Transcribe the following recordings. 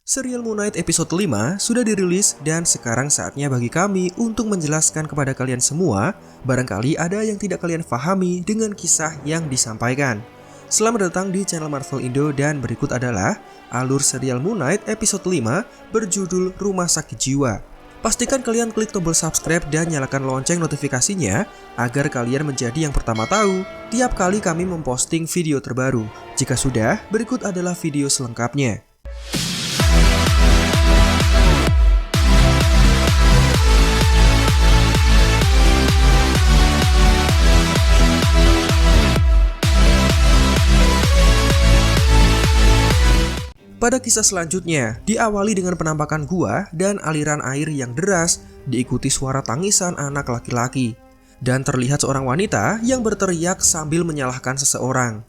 Serial Moon Knight episode 5 sudah dirilis dan sekarang saatnya bagi kami untuk menjelaskan kepada kalian semua, barangkali ada yang tidak kalian pahami dengan kisah yang disampaikan. Selamat datang di channel Marvel Indo dan berikut adalah alur serial Moon Knight episode 5 berjudul Rumah Sakit Jiwa. Pastikan kalian klik tombol subscribe dan nyalakan lonceng notifikasinya agar kalian menjadi yang pertama tahu tiap kali kami memposting video terbaru. Jika sudah, berikut adalah video selengkapnya. Pada kisah selanjutnya, diawali dengan penampakan gua dan aliran air yang deras, diikuti suara tangisan anak laki-laki. Dan terlihat seorang wanita yang berteriak sambil menyalahkan seseorang.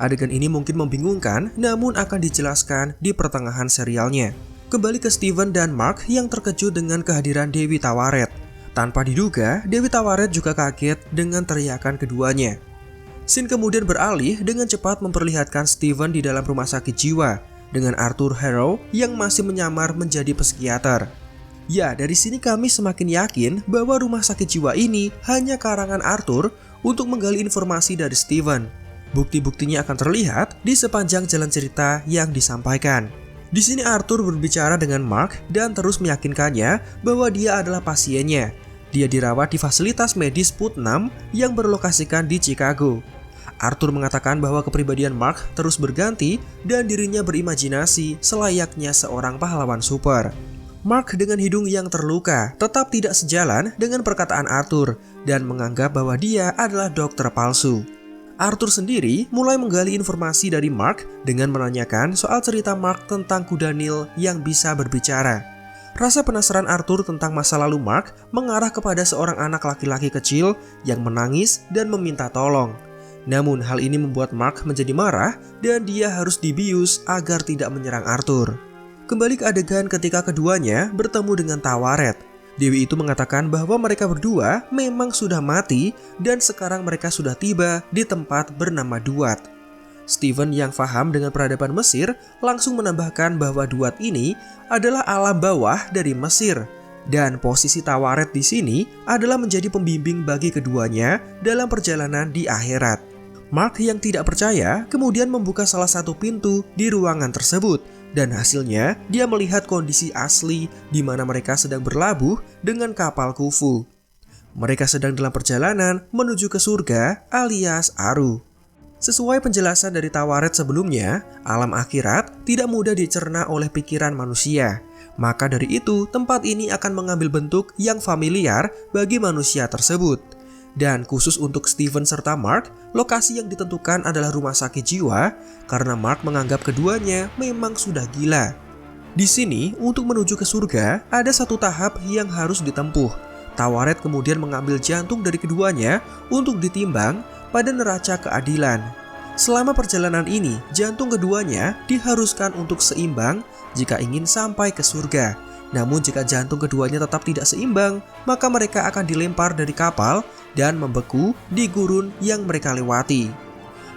Adegan ini mungkin membingungkan, namun akan dijelaskan di pertengahan serialnya. Kembali ke Steven dan Mark yang terkejut dengan kehadiran Dewi Tawaret. Tanpa diduga, Dewi Tawaret juga kaget dengan teriakan keduanya. Scene kemudian beralih dengan cepat memperlihatkan Steven di dalam rumah sakit jiwa, dengan Arthur Harrow yang masih menyamar menjadi psikiater. Ya, dari sini kami semakin yakin bahwa rumah sakit jiwa ini hanya karangan Arthur untuk menggali informasi dari Steven. Bukti-buktinya akan terlihat di sepanjang jalan cerita yang disampaikan. Di sini Arthur berbicara dengan Mark dan terus meyakinkannya bahwa dia adalah pasiennya. Dia dirawat di fasilitas medis Putnam yang berlokasikan di Chicago. Arthur mengatakan bahwa kepribadian Mark terus berganti dan dirinya berimajinasi selayaknya seorang pahlawan super. Mark dengan hidung yang terluka tetap tidak sejalan dengan perkataan Arthur dan menganggap bahwa dia adalah dokter palsu. Arthur sendiri mulai menggali informasi dari Mark dengan menanyakan soal cerita Mark tentang kuda Nil yang bisa berbicara. Rasa penasaran Arthur tentang masa lalu Mark mengarah kepada seorang anak laki-laki kecil yang menangis dan meminta tolong. Namun hal ini membuat Mark menjadi marah dan dia harus dibius agar tidak menyerang Arthur. Kembali ke adegan ketika keduanya bertemu dengan Tawaret. Dewi itu mengatakan bahwa mereka berdua memang sudah mati dan sekarang mereka sudah tiba di tempat bernama Duat. Steven yang paham dengan peradaban Mesir langsung menambahkan bahwa Duat ini adalah alam bawah dari Mesir. Dan posisi Tawaret di sini adalah menjadi pembimbing bagi keduanya dalam perjalanan di akhirat. Mark yang tidak percaya kemudian membuka salah satu pintu di ruangan tersebut dan hasilnya dia melihat kondisi asli di mana mereka sedang berlabuh dengan kapal Khufu. Mereka sedang dalam perjalanan menuju ke surga alias Aru. Sesuai penjelasan dari Tawaret sebelumnya, alam akhirat tidak mudah dicerna oleh pikiran manusia. Maka dari itu tempat ini akan mengambil bentuk yang familiar bagi manusia tersebut. Dan khusus untuk Steven serta Mark, lokasi yang ditentukan adalah rumah sakit jiwa karena Mark menganggap keduanya memang sudah gila. Di sini, untuk menuju ke surga, ada satu tahap yang harus ditempuh. Tawaret kemudian mengambil jantung dari keduanya untuk ditimbang pada neraca keadilan. Selama perjalanan ini, jantung keduanya diharuskan untuk seimbang jika ingin sampai ke surga. Namun jika jantung keduanya tetap tidak seimbang, maka mereka akan dilempar dari kapal dan membeku di gurun yang mereka lewati.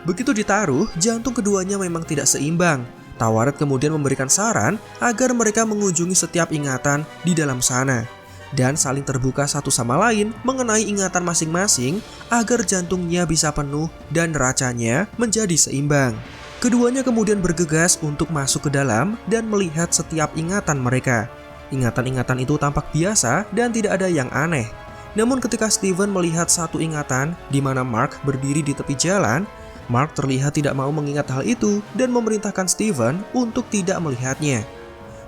Begitu ditaruh, jantung keduanya memang tidak seimbang. Tawaret kemudian memberikan saran agar mereka mengunjungi setiap ingatan di dalam sana dan saling terbuka satu sama lain mengenai ingatan masing-masing agar jantungnya bisa penuh dan neracanya menjadi seimbang. Keduanya kemudian bergegas untuk masuk ke dalam dan melihat setiap ingatan mereka. Ingatan-ingatan itu tampak biasa dan tidak ada yang aneh. Namun ketika Steven melihat satu ingatan di mana Mark berdiri di tepi jalan, Mark terlihat tidak mau mengingat hal itu dan memerintahkan Steven untuk tidak melihatnya.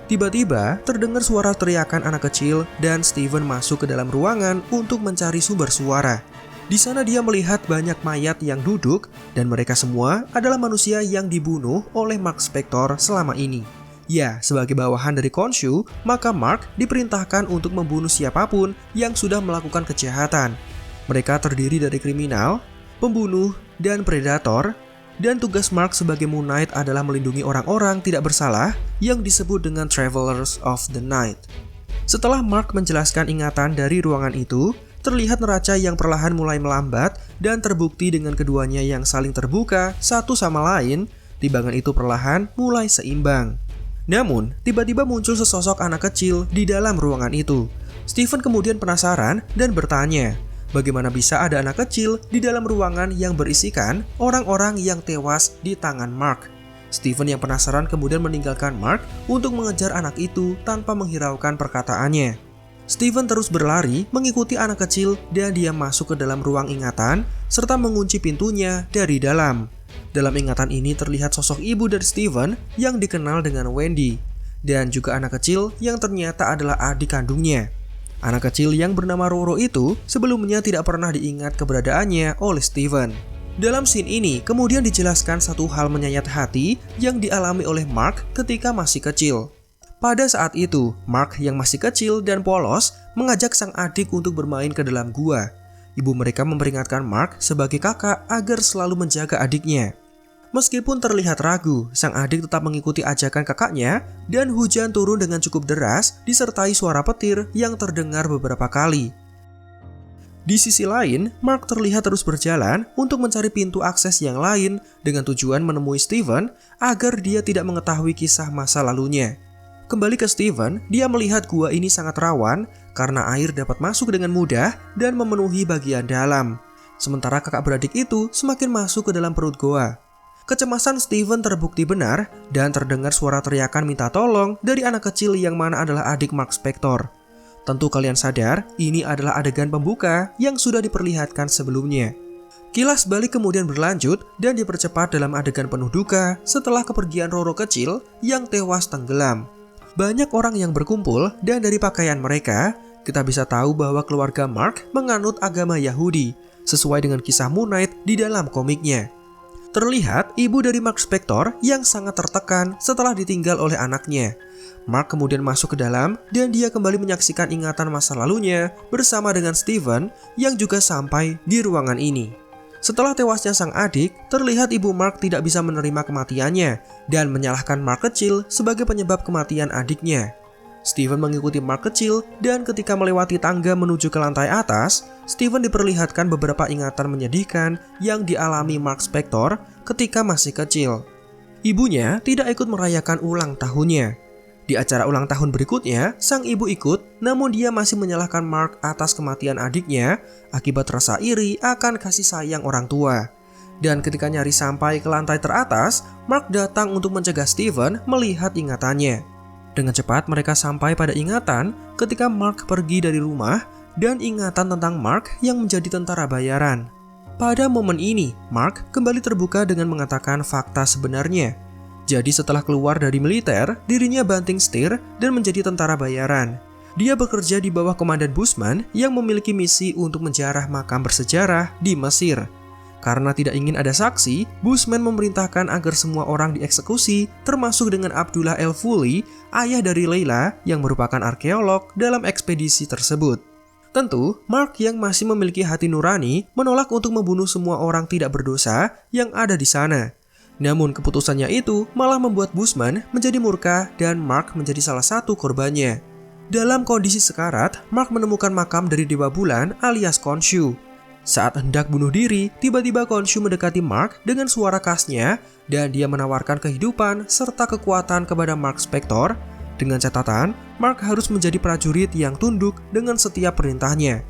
Tiba-tiba terdengar suara teriakan anak kecil dan Steven masuk ke dalam ruangan untuk mencari sumber suara. Di sana dia melihat banyak mayat yang duduk dan mereka semua adalah manusia yang dibunuh oleh Mark Spector selama ini. Ya, sebagai bawahan dari Khonshu, maka Mark diperintahkan untuk membunuh siapapun yang sudah melakukan kejahatan. Mereka terdiri dari kriminal, pembunuh, dan predator, dan tugas Mark sebagai Moon Knight adalah melindungi orang-orang tidak bersalah yang disebut dengan Travelers of the Night. Setelah Mark menjelaskan ingatan dari ruangan itu, terlihat neraca yang perlahan mulai melambat dan terbukti dengan keduanya yang saling terbuka satu sama lain, timbangan itu perlahan mulai seimbang. Namun, tiba-tiba muncul sesosok anak kecil di dalam ruangan itu. Steven kemudian penasaran dan bertanya, bagaimana bisa ada anak kecil di dalam ruangan yang berisikan orang-orang yang tewas di tangan Mark. Steven yang penasaran kemudian meninggalkan Mark untuk mengejar anak itu tanpa menghiraukan perkataannya. Steven terus berlari mengikuti anak kecil dan dia masuk ke dalam ruang ingatan serta mengunci pintunya dari dalam. Dalam ingatan ini terlihat sosok ibu dari Steven yang dikenal dengan Wendy dan juga anak kecil yang ternyata adalah adik kandungnya. Anak kecil yang bernama Roro itu sebelumnya tidak pernah diingat keberadaannya oleh Steven. Dalam scene ini kemudian dijelaskan satu hal menyayat hati yang dialami oleh Mark ketika masih kecil. Pada saat itu, Mark yang masih kecil dan polos mengajak sang adik untuk bermain ke dalam gua. Ibu mereka memperingatkan Mark sebagai kakak agar selalu menjaga adiknya. Meskipun terlihat ragu, sang adik tetap mengikuti ajakan kakaknya dan hujan turun dengan cukup deras disertai suara petir yang terdengar beberapa kali. Di sisi lain, Mark terlihat terus berjalan untuk mencari pintu akses yang lain dengan tujuan menemui Steven agar dia tidak mengetahui kisah masa lalunya. Kembali ke Steven, dia melihat gua ini sangat rawan karena air dapat masuk dengan mudah dan memenuhi bagian dalam. Sementara kakak beradik itu semakin masuk ke dalam perut gua. Kecemasan Steven terbukti benar dan terdengar suara teriakan minta tolong dari anak kecil yang mana adalah adik Mark Spector. Tentu kalian sadar, ini adalah adegan pembuka yang sudah diperlihatkan sebelumnya. Kilas balik kemudian berlanjut dan dipercepat dalam adegan penuh duka setelah kepergian Roro kecil yang tewas tenggelam. Banyak orang yang berkumpul dan dari pakaian mereka, kita bisa tahu bahwa keluarga Mark menganut agama Yahudi, sesuai dengan kisah Moon Knight di dalam komiknya. Terlihat ibu dari Mark Spector yang sangat tertekan setelah ditinggal oleh anaknya. Mark kemudian masuk ke dalam dan dia kembali menyaksikan ingatan masa lalunya bersama dengan Steven yang juga sampai di ruangan ini. Setelah tewasnya sang adik, terlihat ibu Mark tidak bisa menerima kematiannya dan menyalahkan Mark kecil sebagai penyebab kematian adiknya. Steven mengikuti Mark kecil dan ketika melewati tangga menuju ke lantai atas, Steven diperlihatkan beberapa ingatan menyedihkan yang dialami Mark Spector ketika masih kecil. Ibunya tidak ikut merayakan ulang tahunnya. Di acara ulang tahun berikutnya, sang ibu ikut, namun dia masih menyalahkan Mark atas kematian adiknya akibat rasa iri akan kasih sayang orang tua. Dan ketika nyari sampai ke lantai teratas, Mark datang untuk mencegah Steven melihat ingatannya. Dengan cepat mereka sampai pada ingatan ketika Mark pergi dari rumah dan ingatan tentang Mark yang menjadi tentara bayaran. Pada momen ini, Mark kembali terbuka dengan mengatakan fakta sebenarnya. Jadi setelah keluar dari militer, dirinya banting setir dan menjadi tentara bayaran. Dia bekerja di bawah komandan Busman yang memiliki misi untuk menjarah makam bersejarah di Mesir. Karena tidak ingin ada saksi, Busman memerintahkan agar semua orang dieksekusi, termasuk dengan Abdullah El-Fuli, ayah dari Leila yang merupakan arkeolog dalam ekspedisi tersebut. Tentu, Mark yang masih memiliki hati nurani menolak untuk membunuh semua orang tidak berdosa yang ada di sana. Namun keputusannya itu malah membuat Busman menjadi murka dan Mark menjadi salah satu korbannya. Dalam kondisi sekarat, Mark menemukan makam dari Dewa Bulan alias Khonshu. Saat hendak bunuh diri, tiba-tiba Khonshu mendekati Mark dengan suara khasnya dan dia menawarkan kehidupan serta kekuatan kepada Mark Spector. Dengan catatan, Mark harus menjadi prajurit yang tunduk dengan setiap perintahnya.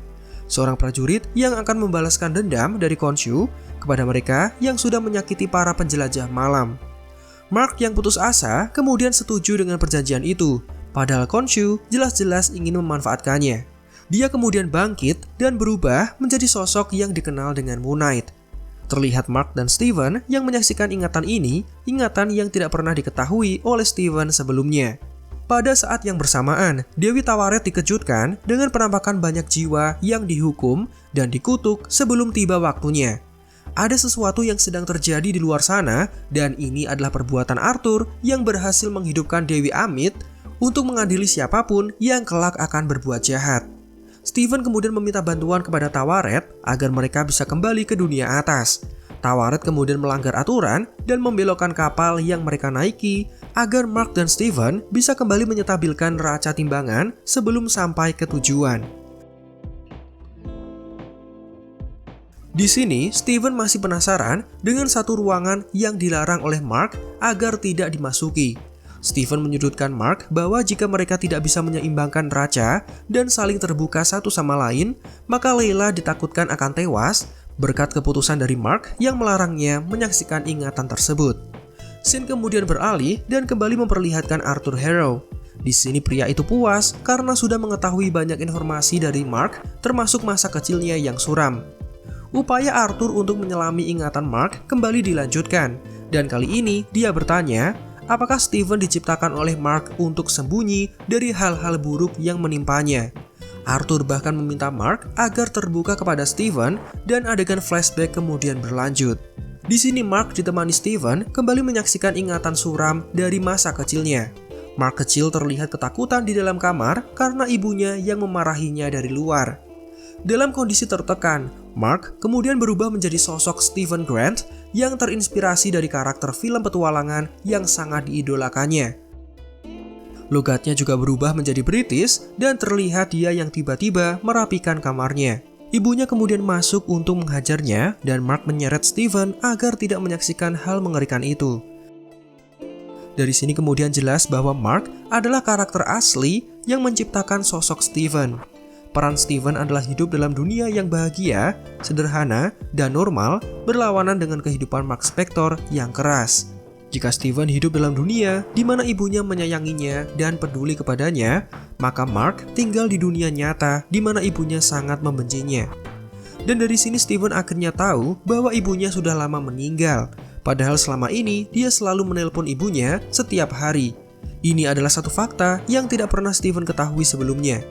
Seorang prajurit yang akan membalaskan dendam dari Khonshu kepada mereka yang sudah menyakiti para penjelajah malam. Mark yang putus asa kemudian setuju dengan perjanjian itu, padahal Khonshu jelas-jelas ingin memanfaatkannya. Dia kemudian bangkit dan berubah menjadi sosok yang dikenal dengan Moon Knight. Terlihat Mark dan Steven yang menyaksikan ingatan ini, ingatan yang tidak pernah diketahui oleh Steven sebelumnya. Pada saat yang bersamaan, Dewi Tawaret dikejutkan dengan penampakan banyak jiwa yang dihukum dan dikutuk sebelum tiba waktunya. Ada sesuatu yang sedang terjadi di luar sana dan ini adalah perbuatan Arthur yang berhasil menghidupkan Dewi Amit untuk mengadili siapapun yang kelak akan berbuat jahat. Steven kemudian meminta bantuan kepada Tawaret agar mereka bisa kembali ke dunia atas. Tawaret kemudian melanggar aturan dan membelokkan kapal yang mereka naiki agar Mark dan Steven bisa kembali menyetabilkan neraca timbangan sebelum sampai ke tujuan. Di sini, Steven masih penasaran dengan satu ruangan yang dilarang oleh Mark agar tidak dimasuki. Steven menyudutkan Mark bahwa jika mereka tidak bisa menyeimbangkan neraca dan saling terbuka satu sama lain, maka Layla ditakutkan akan tewas berkat keputusan dari Mark yang melarangnya menyaksikan ingatan tersebut. Scene kemudian beralih dan kembali memperlihatkan Arthur Harrow. Di sini pria itu puas karena sudah mengetahui banyak informasi dari Mark, termasuk masa kecilnya yang suram. Upaya Arthur untuk menyelami ingatan Mark kembali dilanjutkan, dan kali ini dia bertanya, apakah Steven diciptakan oleh Mark untuk sembunyi dari hal-hal buruk yang menimpanya. Arthur bahkan meminta Mark agar terbuka kepada Steven dan adegan flashback kemudian berlanjut. Di sini Mark ditemani Steven kembali menyaksikan ingatan suram dari masa kecilnya. Mark kecil terlihat ketakutan di dalam kamar karena ibunya yang memarahinya dari luar. Dalam kondisi tertekan, Mark kemudian berubah menjadi sosok Steven Grant yang terinspirasi dari karakter film petualangan yang sangat diidolakannya. Logatnya juga berubah menjadi British dan terlihat dia yang tiba-tiba merapikan kamarnya. Ibunya kemudian masuk untuk menghajarnya dan Mark menyeret Steven agar tidak menyaksikan hal mengerikan itu. Dari sini kemudian jelas bahwa Mark adalah karakter asli yang menciptakan sosok Steven. Peran Steven adalah hidup dalam dunia yang bahagia, sederhana, dan normal berlawanan dengan kehidupan Mark Spector yang keras. Jika Steven hidup dalam dunia di mana ibunya menyayanginya dan peduli kepadanya, maka Mark tinggal di dunia nyata di mana ibunya sangat membencinya. Dan dari sini Steven akhirnya tahu bahwa ibunya sudah lama meninggal, padahal selama ini dia selalu menelpon ibunya setiap hari. Ini adalah satu fakta yang tidak pernah Steven ketahui sebelumnya.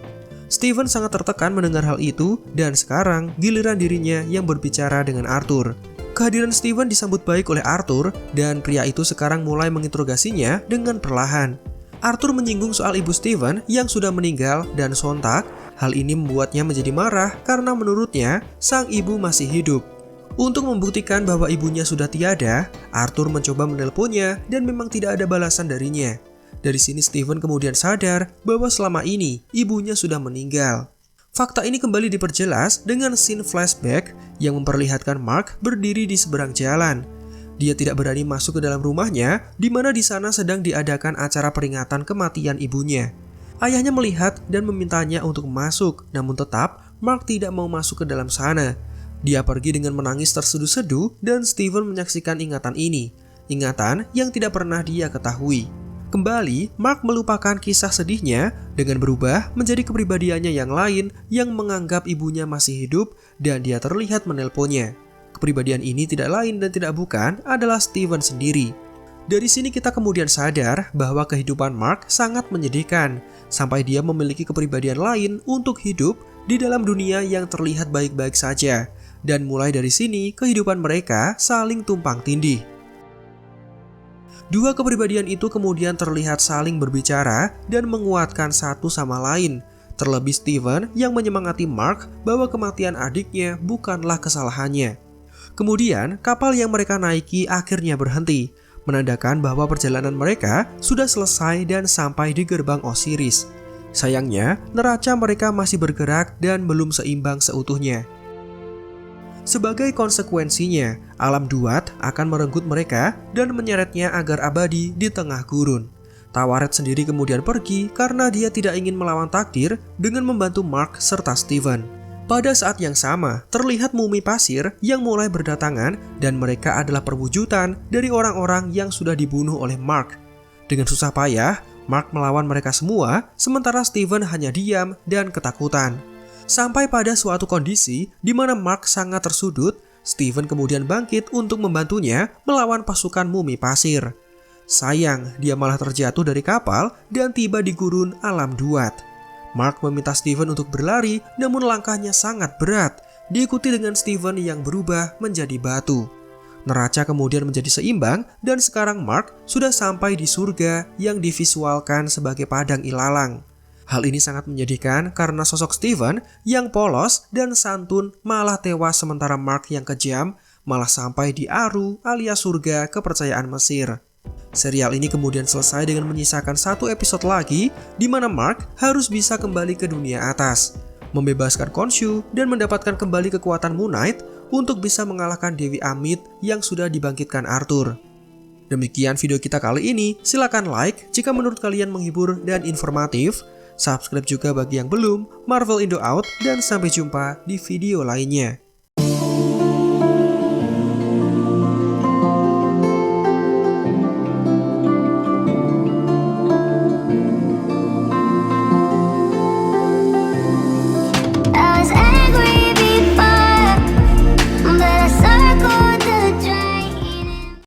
Steven sangat tertekan mendengar hal itu dan sekarang giliran dirinya yang berbicara dengan Arthur. Kehadiran Steven disambut baik oleh Arthur dan pria itu sekarang mulai menginterogasinya dengan perlahan. Arthur menyinggung soal ibu Steven yang sudah meninggal dan sontak hal ini membuatnya menjadi marah karena menurutnya sang ibu masih hidup. Untuk membuktikan bahwa ibunya sudah tiada, Arthur mencoba menelponnya dan memang tidak ada balasan darinya. Dari sini Steven kemudian sadar bahwa selama ini ibunya sudah meninggal. Fakta ini kembali diperjelas dengan scene flashback yang memperlihatkan Mark berdiri di seberang jalan. Dia tidak berani masuk ke dalam rumahnya, di mana di sana sedang diadakan acara peringatan kematian ibunya. Ayahnya melihat dan memintanya untuk masuk, namun tetap Mark tidak mau masuk ke dalam sana. Dia pergi dengan menangis terseduh-seduh dan Steven menyaksikan ingatan ini, ingatan yang tidak pernah dia ketahui. Kembali, Mark melupakan kisah sedihnya dengan berubah menjadi kepribadiannya yang lain yang menganggap ibunya masih hidup dan dia terlihat menelponnya. Kepribadian ini tidak lain dan tidak bukan adalah Steven sendiri. Dari sini kita kemudian sadar bahwa kehidupan Mark sangat menyedihkan sampai dia memiliki kepribadian lain untuk hidup di dalam dunia yang terlihat baik-baik saja. Dan mulai dari sini kehidupan mereka saling tumpang tindih. Dua kepribadian itu kemudian terlihat saling berbicara dan menguatkan satu sama lain. Terlebih Steven yang menyemangati Mark bahwa kematian adiknya bukanlah kesalahannya. Kemudian kapal yang mereka naiki akhirnya berhenti, menandakan bahwa perjalanan mereka sudah selesai dan sampai di gerbang Osiris. Sayangnya, neraca mereka masih bergerak dan belum seimbang seutuhnya. Sebagai konsekuensinya, alam duat akan merenggut mereka dan menyeretnya agar abadi di tengah gurun. Tawaret sendiri kemudian pergi karena dia tidak ingin melawan takdir dengan membantu Mark serta Steven. Pada saat yang sama, terlihat mumi pasir yang mulai berdatangan dan mereka adalah perwujudan dari orang-orang yang sudah dibunuh oleh Mark. Dengan susah payah, Mark melawan mereka semua, sementara Steven hanya diam dan ketakutan. Sampai pada suatu kondisi di mana Mark sangat tersudut, Steven kemudian bangkit untuk membantunya melawan pasukan mumi pasir. Sayang, dia malah terjatuh dari kapal dan tiba di gurun alam duat. Mark meminta Steven untuk berlari, namun langkahnya sangat berat, diikuti dengan Steven yang berubah menjadi batu. Neraca kemudian menjadi seimbang dan sekarang Mark sudah sampai di surga yang divisualkan sebagai padang ilalang. Hal ini sangat menyedihkan karena sosok Steven yang polos dan santun malah tewas sementara Mark yang kejam malah sampai di Aru alias surga kepercayaan Mesir. Serial ini kemudian selesai dengan menyisakan satu episode lagi di mana Mark harus bisa kembali ke dunia atas, membebaskan Khonshu dan mendapatkan kembali kekuatan Moon Knight untuk bisa mengalahkan Dewi Amit yang sudah dibangkitkan Arthur. Demikian video kita kali ini, silakan like jika menurut kalian menghibur dan informatif. Subscribe juga bagi yang belum. Marvel Indo out dan sampai jumpa di video lainnya.